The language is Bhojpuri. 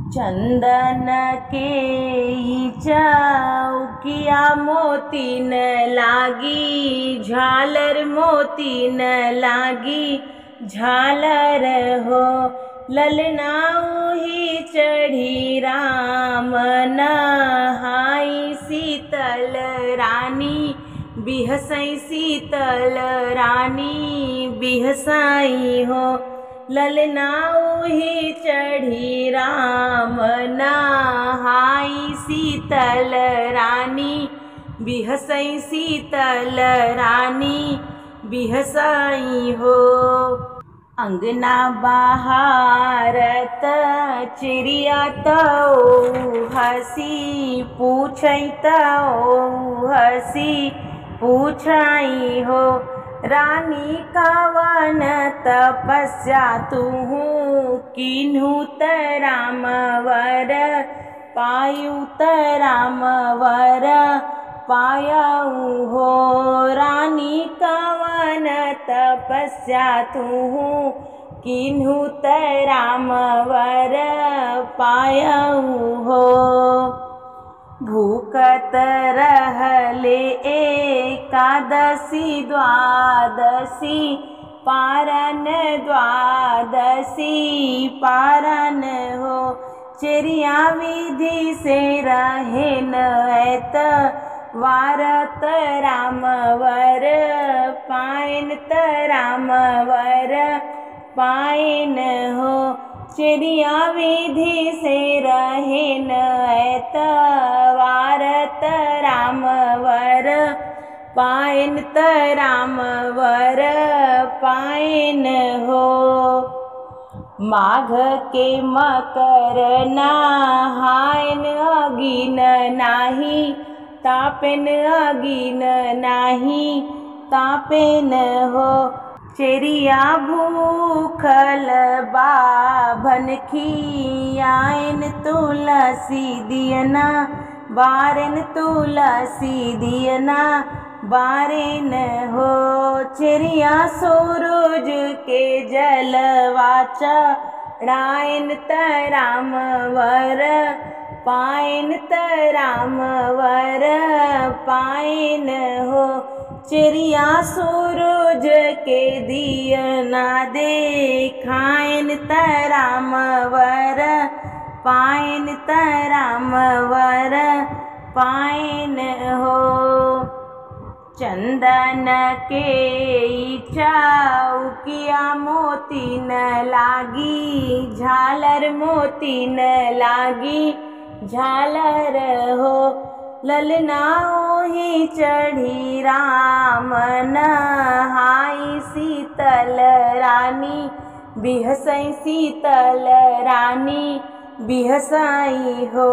चंदन के चौकिया मोती न लागी, झालर मोती न लागी झालर हो। ललना ही चढ़ी राम नहाई, शीतल रानी बिहसई शीतल रानी बिहसाई हो। ललना ही चढ़ी राम नहाई, शीतल रानी बिहसई शीतल रानी बिहसाई हो। अंगना बहारत चिड़िया तो हसी, पूछई तो हसी पूछाई हो। रानी कवन तपस्या तुहू किन्हू त राम वर पायु त राम वर पायऊ हो। रानी कवन तपस्या तुहू किन्हू त राम वर पायऊ हो। भूखत रहले एकादशी द्वादशी पारन, द्वादशी पारन हो। चिड़िया विधि से रहेन ऐत वारत राम वर पायन त राम वर पायन हो। चिड़िया विधि से रहेन ऐत वारत राम वर पायन त राम वर पायन हो। माघ के मकर नहायन अगिन नाही, तापेन अगिन नाही तापेन हो। चिड़िया भूखल बाभन खियायन तुलसी दियना बारेन, तुलसी दियना बारेन हो। चिड़िया सूरज के जलवा चढ़ायन त राम वर पायन त राम वर पायन हो। चिड़िया सूरज के दियना देखायन त राम वर पायन त राम वर पायन हो। चंदन के चौकिया मोती न लागी, झालर मोती न लागी झालर हो। ललना ही चढ़ी राम नहाई, शीतल रानी बिहसई शीतल रानी बिहसाई हो।